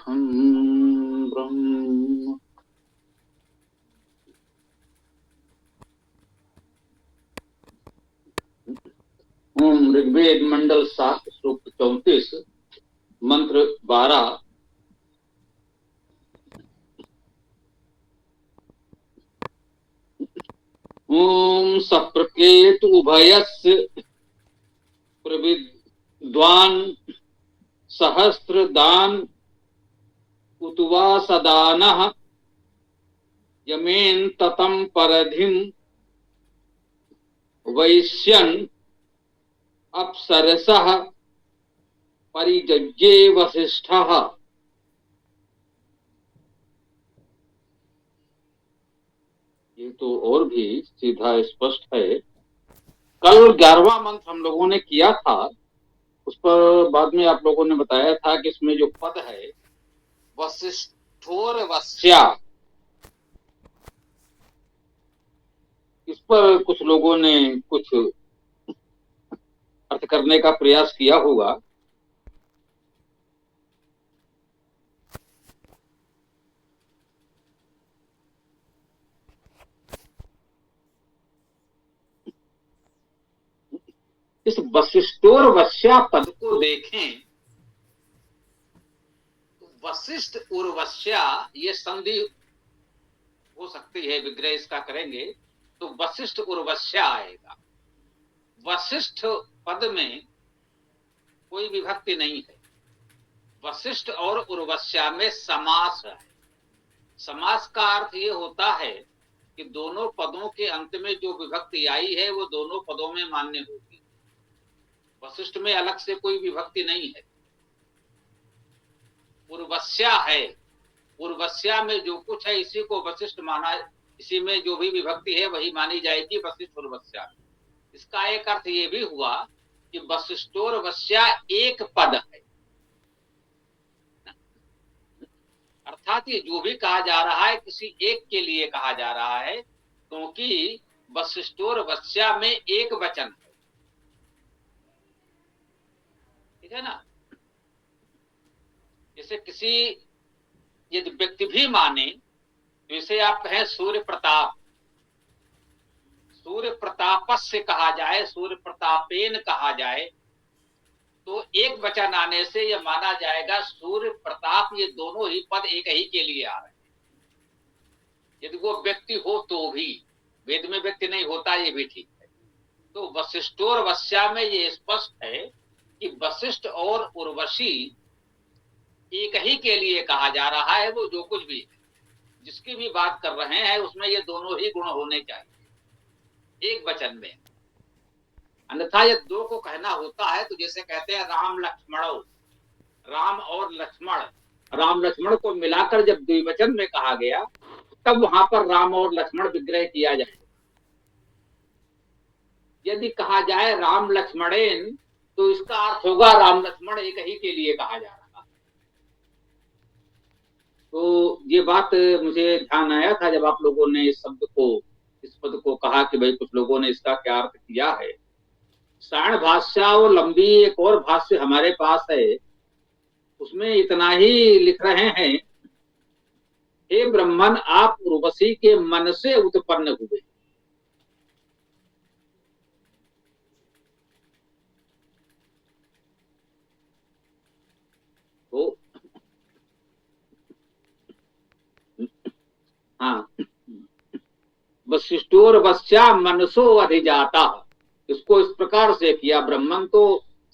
खं ब्रह्म। ओम ऋग्वेद मंडल 7 सूक्त 34 मंत्र 12। ओम सप्रकेत उभयस्य प्रविद्वान सहस्रदान उतवा सदानः यमेन ततम परधिम वैश्यन् अप्सरसः परिजज्ञे वसिष्ठः। ये तो और भी सीधा स्पष्ट है। कल 11वां मंत्र हम लोगों ने किया था, उस पर बाद में आप लोगों ने बताया था कि इसमें जो पद है वसिष्ठोर वस्या, इस पर कुछ लोगों ने कुछ अर्थ करने का प्रयास किया होगा। इस वशिष्ठोर वस्या पद को देखें तो वशिष्ठ उर्वश्या ये संधि हो सकती है, विग्रह इसका करेंगे तो वशिष्ठ उर्वश्या आएगा। वशिष्ठ पद में कोई विभक्ति नहीं है। वशिष्ठ और उर्वश्या में समास है। समास का अर्थ ये होता है कि दोनों पदों के अंत में जो विभक्ति आई है वो दोनों पदों में मान्य होगी। वशिष्ठ में अलग से कोई विभक्ति नहीं है। उर्वश्या है, उर्वश्या में जो कुछ है इसी को वशिष्ठ माना, इसी में जो भी विभक्ति है वही मानी जाएगी वशिष्ठ उर्वश्या। इसका एक अर्थ ये भी हुआ कि वशिष्ठोर्वश्या एक पद है, अर्थात ये जो भी कहा जा रहा है किसी एक के लिए कहा जा रहा है, क्योंकि वशिष्ठोर्वश्या में एक वचन है। ठीक है ना। जैसे किसी यदि व्यक्ति भी माने, जैसे आप कहें सूर्य प्रताप, सूर्य प्रतापस्य कहा जाए, सूर्य प्रतापेन कहा जाए, तो एक वचन आने से यह माना जाएगा सूर्य प्रताप ये दोनों ही पद एक ही के लिए आ रहे हैं। यदि वो व्यक्ति हो तो भी, वेद में व्यक्ति नहीं होता ये भी ठीक है। तो वशिष्ठोर वश्या में ये स्पष्ट है कि वशिष्ठ और उर्वशी एक ही के लिए कहा जा रहा है। वो जो कुछ भी है, जिसकी भी बात कर रहे हैं उसमें ये दोनों ही गुण होने चाहिए एक वचन में। अन्यथा ये दो को कहना होता है तो जैसे कहते हैं राम लक्ष्मणो, राम और लक्ष्मण, राम लक्ष्मण को मिलाकर जब द्विवचन में कहा गया तब वहां पर राम और लक्ष्मण विग्रह किया जाए। यदि कहा जाए राम लक्ष्मणेन तो इसका अर्थ होगा राम लक्ष्मण एक ही के लिए कहा जा रहा। तो ये बात मुझे ध्यान आया था जब आप लोगों ने इस शब्द को, इस पद को कहा कि भाई कुछ लोगों ने इसका क्या अर्थ किया है। साण भाष्य और लंबी एक और भाष्य हमारे पास है, उसमें इतना ही लिख रहे हैं, हे ब्रह्मन आप उर्वशी के मन से उत्पन्न हुए। तो हाँ, वशिष्ठोर्वश्या मनसो अधिजाता, इसको इस प्रकार से किया। ब्रह्मन तो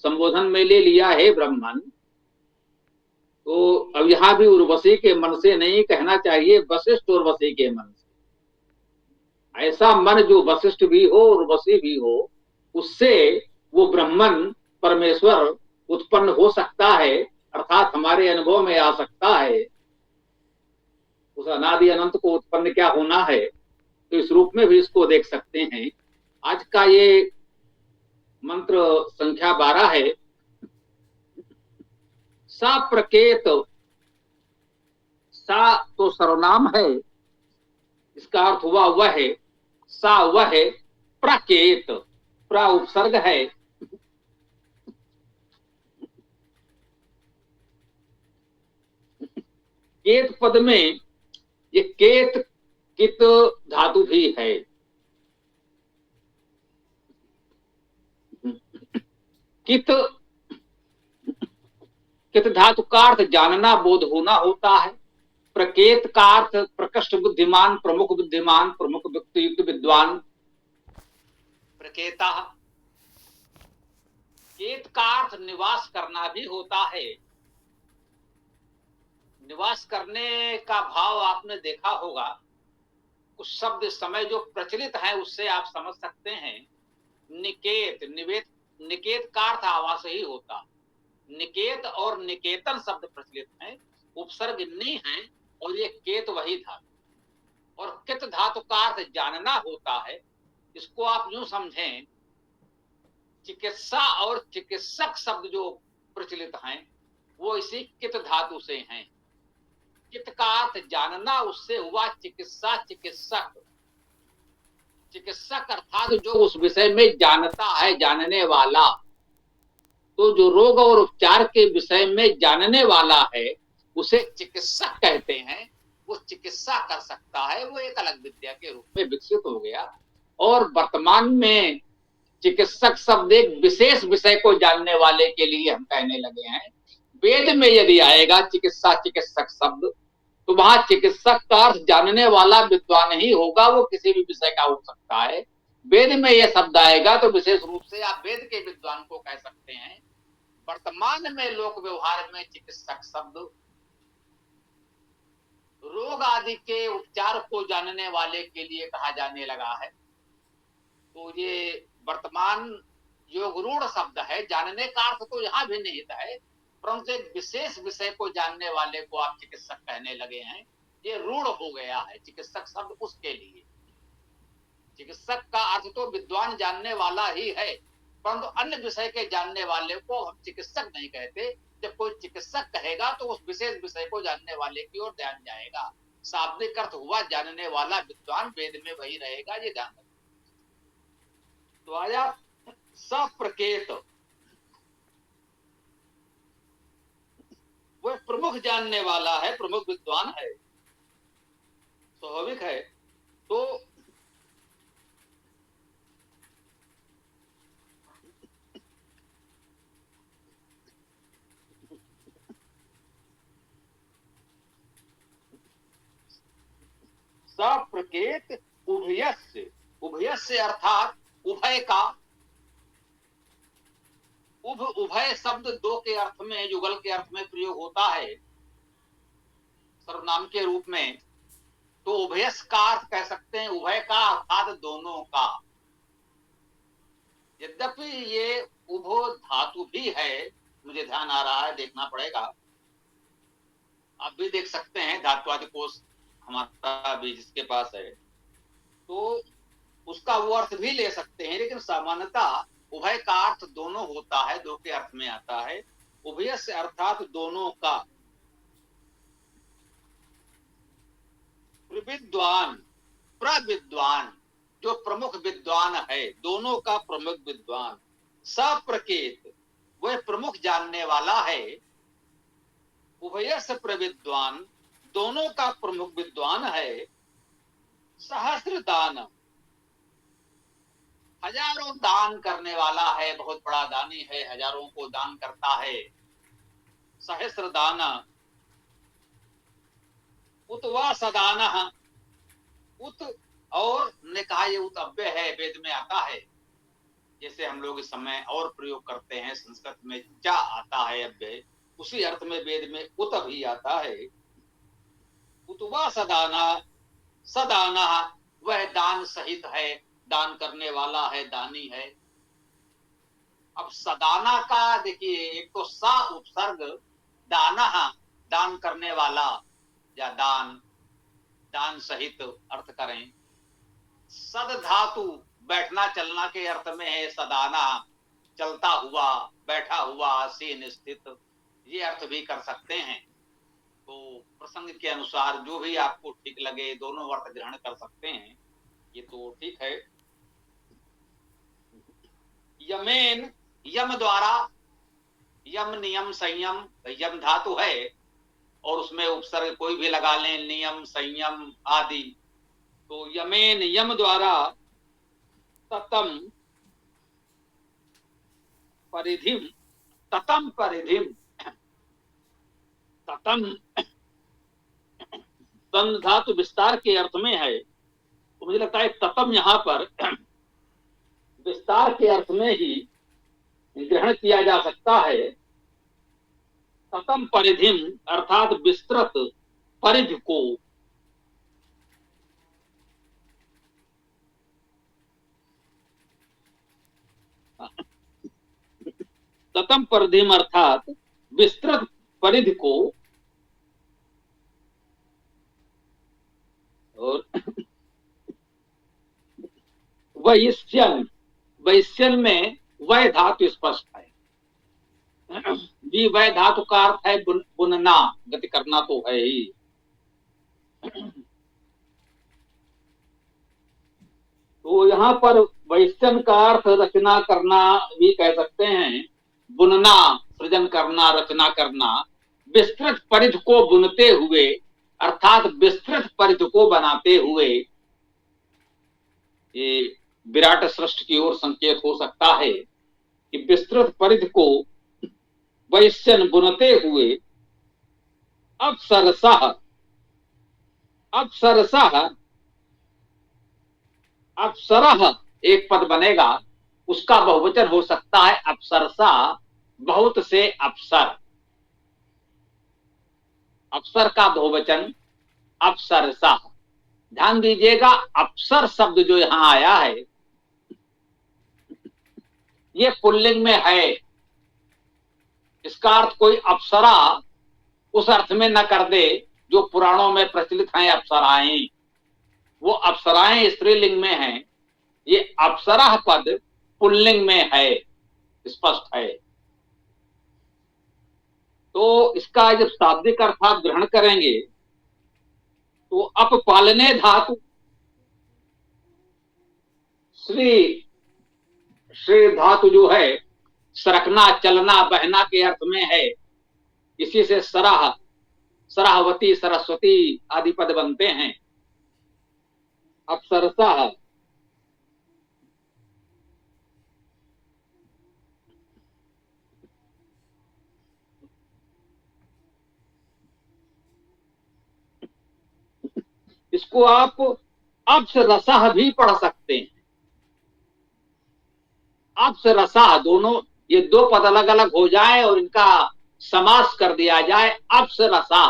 संबोधन में ले लिया है ब्रह्मन, तो अब यहां भी उर्वशी के मन से नहीं कहना चाहिए, वशिष्ठ उर्वशी के मन से। ऐसा मन जो वशिष्ठ भी हो उर्वशी भी हो, उससे वो ब्रह्मन परमेश्वर उत्पन्न हो सकता है, अर्थात हमारे अनुभव में आ सकता है। उस अनादि अनंत को उत्पन्न क्या होना है, तो इस रूप में भी इसको देख सकते हैं। आज का ये मंत्र संख्या 12 है। सा प्रकेत, सा तो सर्वनाम है, इसका अर्थ हुआ वह है। सा वह है, प्रकेत, प्र उपसर्ग है, केत पद में ये केत कित धातु भी है। कित कित धातु का अर्थ जानना, बोध होना होता है। प्रकेत का अर्थ प्रकृष्ट बुद्धिमान, प्रमुख बुद्धिमान, प्रमुख व्यक्ति युक्त विद्वान प्रकेता। केत का अर्थ निवास करना भी होता है। निवास करने का भाव आपने देखा होगा, कुछ शब्द इस समय जो प्रचलित है उससे आप समझ सकते हैं। निकेत, निवेत, निकेत का अर्थ आवास ही होता। निकेत और निकेतन शब्द प्रचलित हैं, उपसर्ग नि है और ये केत वही धातु। और कित धातु का अर्थ जानना होता है। इसको आप यूं समझें, चिकित्सा और चिकित्सक शब्द जो प्रचलित हैं वो इसी कित धातु से हैं। कित का अर्थ जानना, उससे हुआ चिकित्सा, चिकित्सक। चिकित्सक अर्थात जो उस विषय में जानता है, जानने वाला। तो जो रोग और उपचार के विषय में जानने वाला है उसे चिकित्सक कहते हैं। वो चिकित्सा कर सकता है, वो एक अलग विद्या के रूप में विकसित हो गया। और वर्तमान में चिकित्सक शब्द एक विशेष विषय को जानने वाले के लिए हम कहने लगे हैं। वेद में यदि आएगा चिकित्सा चिकित्सक शब्द, तो वहां चिकित्सक का अर्थ जानने वाला विद्वान ही होगा, वो किसी भी विषय का हो सकता है। वेद में यह शब्द आएगा तो विशेष रूप से आप वेद के विद्वान को कह सकते हैं। वर्तमान में लोक व्यवहार में चिकित्सक शब्द रोग आदि के उपचार को जानने वाले के लिए कहा जाने लगा है। तो ये वर्तमान योगरूढ़ शब्द है। जानने का अर्थ तो यहां भी निहित है, परंतु एक विशेष विषय को जानने वाले को आप चिकित्सक कहने लगे हैं, ये रूढ़ हो गया है चिकित्सक शब्द उसके लिए। चिकित्सक का अर्थ तो विद्वान जानने वाला ही है, परंतु अन्य विषय के जानने वाले को हम चिकित्सक नहीं कहते। जब कोई चिकित्सक कहेगा तो उस विशेष विषय को जानने वाले की ओर ध्यान जाएगा। शाब्दिक अर्थ हुआ जानने वाला विद्वान, वेद में वही रहेगा, ये ध्यान रखना। तो आया सप्रकेत, वह प्रमुख जानने वाला है, प्रमुख विद्वान है, स्वाभाविक है। तो सप्रकेत उभयस्य, उभयस्य अर्थात उभय का। उभय शब्द दो के अर्थ में, युगल के अर्थ में प्रयोग होता है सर्वनाम के रूप में। तो उभयस का अर्थ कह सकते हैं उभय का अर्थात दोनों का। यद्यपि ये उभो धातु भी है, मुझे ध्यान आ रहा है, देखना पड़ेगा। आप भी देख सकते हैं, धातुवादी कोश हमारा भी जिसके पास है तो उसका वो अर्थ भी ले सकते हैं, लेकिन सामान्यतः उभय का अर्थ दोनों होता है, दो के अर्थ में आता है। उभय से अर्थात दोनों का। प्रविद्वान, प्रविद्वान जो प्रमुख विद्वान है, दोनों का प्रमुख विद्वान। सप्रकेत वह प्रमुख जानने वाला है। उभय से प्रविद्वान दोनों का प्रमुख विद्वान है। सहस्त्र दान, हजारों दान करने वाला है, बहुत बड़ा दानी है, हजारों को दान करता है। सहस्र दान, उतवा सदान, उत और ने कहा ये उत अव्यय है, वेद में आता है। जैसे हम लोग इस समय और प्रयोग करते हैं, संस्कृत में चा आता है अव्यय, उसी अर्थ में वेद में उत भी आता है। उतवा सदाना, सदाना वह दान सहित है, दान करने वाला है, दानी है। अब सदाना का देखिए, एक तो सा उपसर्ग, दाना दान करने वाला या दान, दान सहित अर्थ करें। सद धातु बैठना चलना के अर्थ में है सदाना, चलता हुआ, बैठा हुआ, आसीन स्थित, ये अर्थ भी कर सकते हैं। तो प्रसंग के अनुसार जो भी आपको ठीक लगे दोनों अर्थ ग्रहण कर सकते हैं, ये तो ठीक है। यमेन, यम द्वारा, यम नियम संयम, यम धातु है और उसमें उपसर्ग कोई भी लगा लें, नियम, संयम आदि। तो यमेन, यम द्वारा ततम परिधिम, ततम परिधिम, ततम तन धातु विस्तार के अर्थ में है, तो मुझे लगता है ततम यहाँ पर विस्तार के अर्थ में ही ग्रहण किया जा सकता है। ततम परिधिम अर्थात विस्तृत परिधि को, ततम परिधिम अर्थात विस्तृत परिधि को, और वैश्यन, वैश्यन में वह धातु स्पष्ट है जी। वह धातु का अर्थ है बुनना, गति करना तो है ही। तो यहाँ पर वैश्यन का अर्थ रचना करना भी कह सकते हैं, बुनना, सृजन करना, रचना करना। विस्तृत परिधि को बुनते हुए अर्थात विस्तृत परिधि को बनाते हुए, ये विराट सृष्टि की ओर संकेत हो सकता है कि विस्तृत परिधि को वैश्यन बुनते हुए अप्सरसः, अप्सरसः, अप्सरः एक पद बनेगा, उसका बहुवचन हो सकता है अप्सरसा, बहुत से अप्सर। अप्सर का बहुवचन अप्सरसा। ध्यान दीजिएगा, अप्सर शब्द जो यहां आया है ये पुल्लिंग में है। इसका अर्थ कोई अप्सरा उस अर्थ में न कर दे जो पुराणों में प्रचलित हैं अप्सराएं। वो अप्सराएं स्त्रीलिंग में हैं, ये अप्सरा पद पुल्लिंग में है, स्पष्ट है। तो इसका जब शाब्दिक अर्थ आप ग्रहण करेंगे तो अपपालने धातु, श्री, श्री धातु जो है सरकना, चलना, बहना के अर्थ में है। इसी से सराह, सराहवती, सरस्वती आदि पद बनते हैं। अप्सरसा, इसको आप अप्सरसा भी पढ़ सकते हैं। अप्सरसा, दोनों ये दो पद अलग अलग हो जाए और इनका समास कर दिया जाए, अप्सरसा,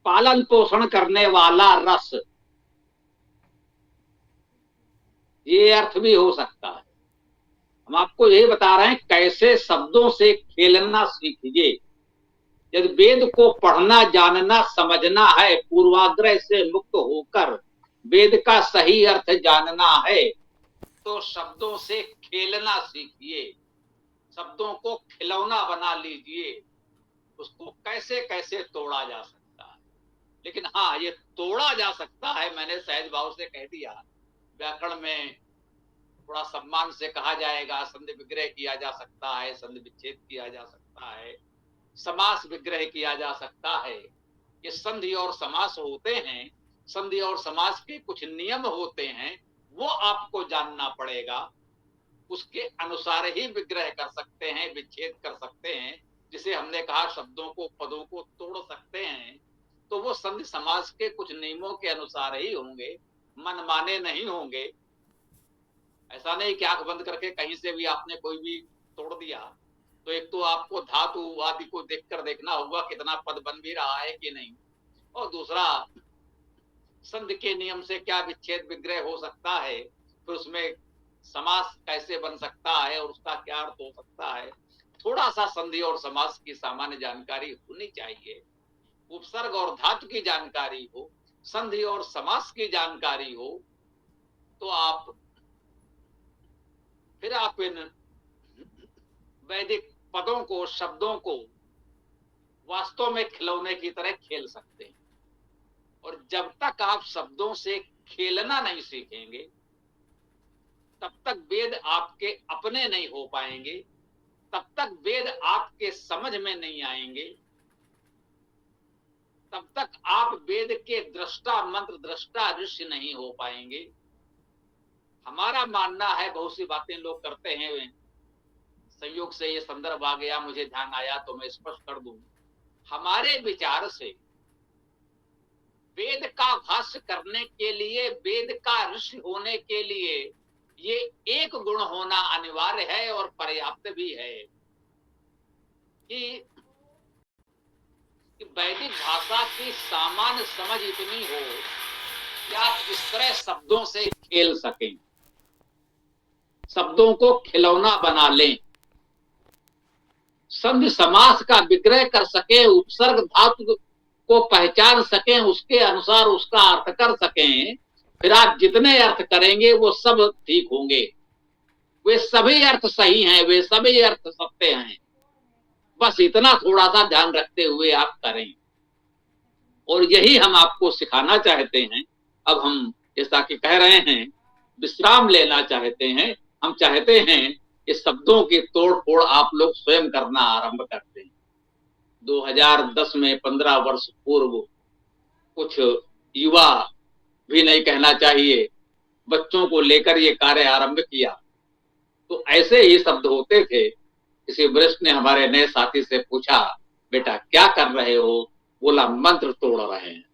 पालन पोषण करने वाला रस, ये अर्थ भी हो सकता है। हम आपको यही बता रहे हैं कैसे शब्दों से खेलना सीखिए। यदि वेद को पढ़ना, जानना, समझना है, पूर्वाग्रह से मुक्त होकर वेद का सही अर्थ जानना है, तो शब्दों से खेलना सीखिए। शब्दों को खिलौना बना लीजिए, उसको कैसे कैसे तोड़ा जा सकता है। लेकिन हाँ, ये तोड़ा जा सकता है, मैंने सहज भाव से कह दिया। व्याकरण में थोड़ा सम्मान से कहा जाएगा, संधि विग्रह किया जा सकता है, संधि विच्छेद किया जा सकता है, समास विग्रह किया जा सकता है। ये संधि और समास होते हैं, संधि और समास के कुछ नियम होते हैं, वो आपको जानना पड़ेगा। उसके अनुसार ही विग्रह कर सकते हैं, विच्छेद कर सकते हैं। जिसे हमने कहा शब्दों को, पदों को तोड़ सकते हैं, तो वो संधि समास के कुछ नियमों के अनुसार ही होंगे, मनमाने नहीं होंगे। ऐसा नहीं कि आंख बंद करके कहीं से भी आपने कोई भी तोड़ दिया। तो एक तो आपको धातु आदि को देखकर देखना होगा कितना पद बन भी रहा है कि नहीं, और दूसरा संधि के नियम से क्या विच्छेद विग्रह हो सकता है, फिर उसमें समास कैसे बन सकता है और उसका क्या अर्थ हो सकता है। थोड़ा सा संधि और समास की सामान्य जानकारी होनी चाहिए। उपसर्ग और धातु की जानकारी हो, संधि और समास की जानकारी हो, तो आप फिर आप इन वैदिक पदों को, शब्दों को वास्तव में खिलौने की तरह खेल सकते हैं। और जब तक आप शब्दों से खेलना नहीं सीखेंगे, तब तक वेद आपके अपने नहीं हो पाएंगे, तब तक वेद आपके समझ में नहीं आएंगे, तब तक आप वेद के दृष्टा, मंत्र दृष्टा ऋषि नहीं हो पाएंगे। हमारा मानना है, बहुत सी बातें लोग करते हैं, संयोग से ये संदर्भ आ गया, मुझे ध्यान आया तो मैं स्पष्ट कर दूं। हमारे विचार से वेद का भाष्य करने के लिए, वेद का ऋषि होने के लिए ये एक गुण होना अनिवार्य है और पर्याप्त भी है कि वैदिक भाषा की सामान्य समझ इतनी हो कि आप इस तरह शब्दों से खेल सकें, शब्दों को खिलौना बना लें, संधि समास का विग्रह कर सकें, उपसर्ग धातु को पहचान सकें, उसके अनुसार उसका अर्थ कर सकें। फिर आप जितने अर्थ करेंगे वो सब ठीक होंगे, वे सभी अर्थ सही हैं, वे सभी अर्थ सत्य हैं। बस इतना थोड़ा सा ध्यान रखते हुए आप करें, और यही हम आपको सिखाना चाहते हैं। अब हम जैसा कि कह रहे हैं, विश्राम लेना चाहते हैं। हम चाहते हैं इस शब्दों की तोड़ फोड़ आप लोग स्वयं करना आरंभ करते हैं। 2010 में 15 वर्ष पूर्व कुछ युवा भी नहीं कहना चाहिए, बच्चों को लेकर ये कार्य आरंभ किया। तो ऐसे ही शब्द होते थे। किसी वरिष्ठ ने हमारे नए साथी से पूछा, बेटा क्या कर रहे हो? बोला मंत्र तोड़ रहे हैं।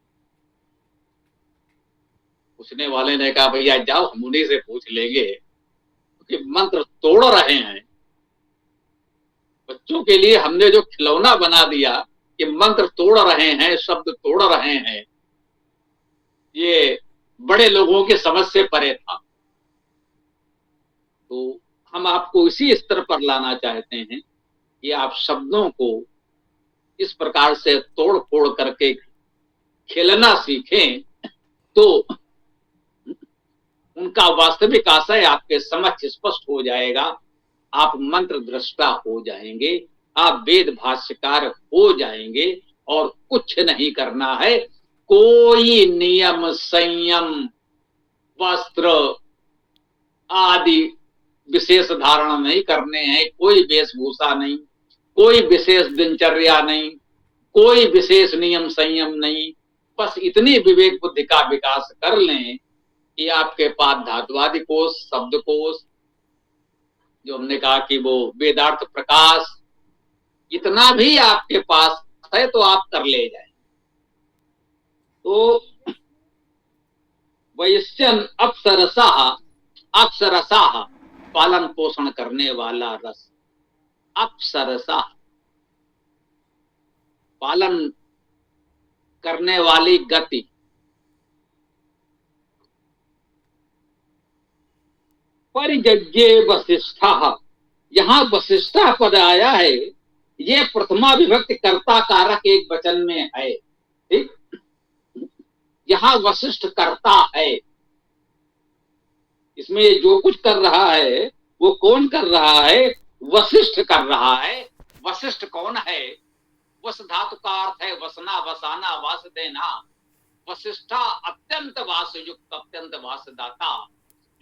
पूछने वाले ने कहा, भैया जाओ हम उन्हीं से पूछ लेंगे कि मंत्र तोड़ रहे हैं। बच्चों के लिए हमने जो खिलौना बना दिया कि मंत्र तोड़ रहे हैं, शब्द तोड़ रहे हैं, ये बड़े लोगों की समझ से परे था। तो हम आपको इसी स्तर पर लाना चाहते हैं कि आप शब्दों को इस प्रकार से तोड़ फोड़ करके खेलना सीखें, तो उनका वास्तविक आशय आपके समक्ष स्पष्ट हो जाएगा। आप मंत्र दृष्टा हो जाएंगे, आप वेद भाष्यकार हो जाएंगे, और कुछ नहीं करना है। कोई नियम, संयम, वस्त्र आदि विशेष धारण नहीं करने हैं, कोई वेशभूषा नहीं, कोई विशेष दिनचर्या नहीं, कोई विशेष नियम संयम नहीं। बस इतनी विवेक बुद्धि का विकास कर लें कि आपके पास धातुवादी कोश, शब्द कोश, जो हमने कहा कि वो वेदार्थ प्रकाश, इतना भी आपके पास है तो आप कर ले जाए। तो वैश्यन अप्सरसा, अप्सरसा पालन पोषण करने वाला रस, अप्सरसा पालन करने वाली गति। परिजज्ञे वशिष्ठा, यहां वशिष्ठा पद आया है, ये प्रथमा विभक्ति कर्ता कारक एक वचन में है। ठीक, यहां वशिष्ठ करता है। इसमें जो कुछ कर रहा है वो कौन कर रहा है? वशिष्ठ कर रहा है। वशिष्ठ कौन है? वस धातु का अर्थ है वसना, वसाना, वास देना। वशिष्ठा अत्यंत वास युक्त, अत्यंत वास दाता,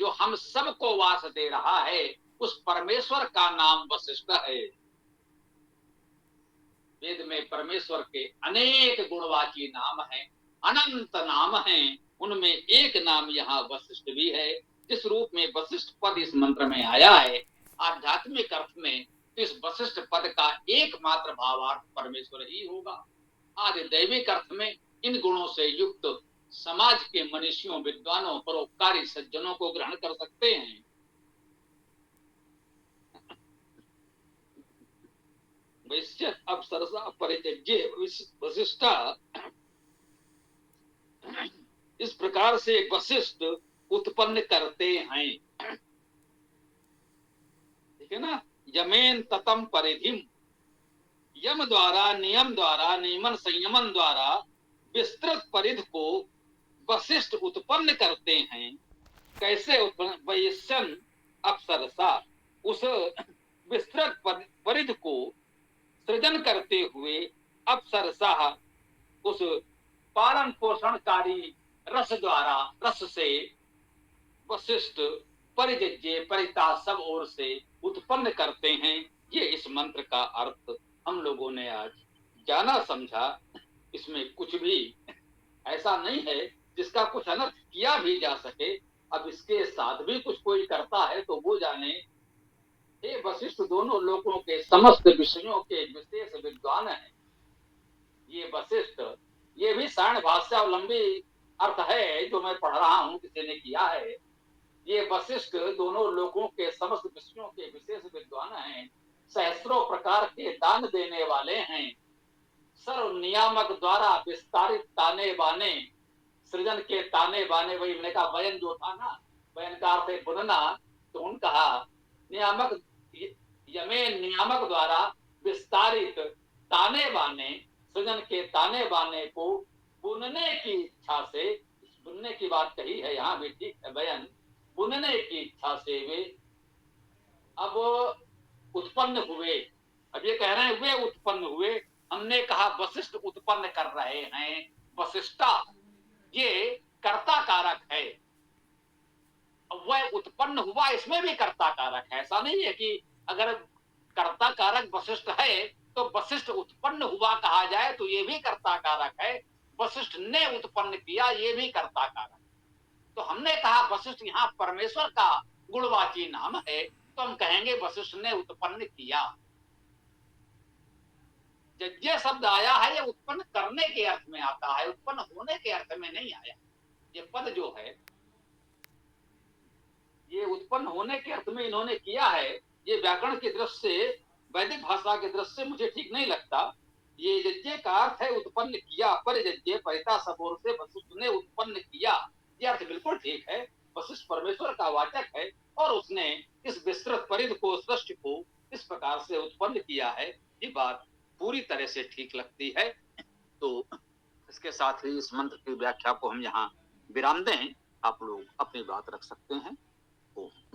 जो हम सबको वास दे रहा है, उस परमेश्वर का नाम वशिष्ठ है। वेद में परमेश्वर के अनेक गुणवाची नाम हैं, अनंत नाम हैं, उनमें एक नाम यहाँ वशिष्ठ भी है। जिस रूप में वशिष्ठ पद इस मंत्र में आया है, आध्यात्मिक अर्थ में तो इस वशिष्ठ पद का एकमात्र भावार्थ परमेश्वर ही होगा। आदि दैविक अर्थ में इन गुणों से युक्त समाज के मनुष्यों, विद्वानों, परोपकारी सज्जनों को ग्रहण कर सकते हैं। वैश्य अप्सरसा परित्यज्य वशिष्ठा, इस प्रकार से वशिष्ठ उत्पन्न करते हैं। ठीक है ना? यमेन ततम परिधिम, यम द्वारा, नियम द्वारा, नियमन संयमन द्वारा विस्तृत परिधि को वशिष्ठ उत्पन्न करते हैं। कैसे उत्पन्न? वैश्यन अप्सरसा, उस विस्तृत परिधि को सृजन करते हुए, अप्सरसा उस पालन पोषणकारी रस द्वारा, रस से वशिष्ठ परिजज्ञे, परिता सब ओर से उत्पन्न करते हैं। ये इस मंत्र का अर्थ हम लोगों ने आज जाना समझा। इसमें कुछ भी ऐसा नहीं है जिसका कुछ अनर्थ किया भी जा सके। अब इसके साथ भी कुछ कोई करता है तो वो जाने। हे वशिष्ठ, दोनों लोगों के समस्त विषयों के विशेष विद्वान हैं। ये वशिष्ठ, ये भी सारण भाष्यावलंबी अर्थ है जो मैं पढ़ रहा हूं, किसी ने किया है। ये वशिष्ठ दोनों लोगों के समस्त विषयों के विशेष विद्वान हैं, सहस्रों प्रकार के दान देने वाले हैं, सर्व नियामक द्वारा विस्तारित ताने बाने, सृजन के ताने बाने, वही मैंने कहा वयन जो था ना, वयन का अर्थ है बुनना। तो उन कहा नियामक, यमे नियामक द्वारा विस्तारित ताने बाने, सृजन के ताने बाने को बुनने की इच्छा से, बुनने की बात कही है यहाँ भी, ठीक है, वयन बुनने की इच्छा से वे अब उत्पन्न हुए। अब ये कह रहे हैं वे उत्पन्न हुए, हमने कहा वशिष्ठ उत्पन्न कर रहे हैं। वशिष्ठा ये कर्ता कारक है। वह उत्पन्न हुआ, इसमें भी कर्ता कारक है। ऐसा नहीं है कि अगर कर्ता कारक वशिष्ठ है तो वशिष्ठ उत्पन्न हुआ कहा जाए तो ये भी कर्ता कारक है। वशिष्ठ ने उत्पन्न किया, ये भी कर्ता कारक। तो हमने कहा वशिष्ठ यहाँ परमेश्वर का गुणवाची नाम है, तो हम कहेंगे वशिष्ठ ने उत्पन्न किया। यज्ञ शब्द आया है ये उत्पन्न करने के अर्थ में आता है, उत्पन्न होने के अर्थ में नहीं आया। ये पद जो है ये उत्पन्न होने के अर्थ में इन्होंने किया है। ये व्याकरण की दृष्टि से, वैदिक भाषा की दृष्टि से मुझे ठीक नहीं लगता। ये यज्ञ का अर्थ है उत्पन्न किया, पर यज्ञ परिता सबोर से वशिष्ठ ने उत्पन्न किया, ये अर्थ बिल्कुल ठीक है। वशिष्ठ परमेश्वर का वाचक है और उसने इस विस्तृत परिध को, सृष्टि को इस प्रकार से उत्पन्न किया है। ये बात पूरी तरह से ठीक लगती है। तो इसके साथ ही इस मंत्र की व्याख्या को हम यहाँ विराम दें। आप लोग अपनी बात रख सकते हैं। ओम।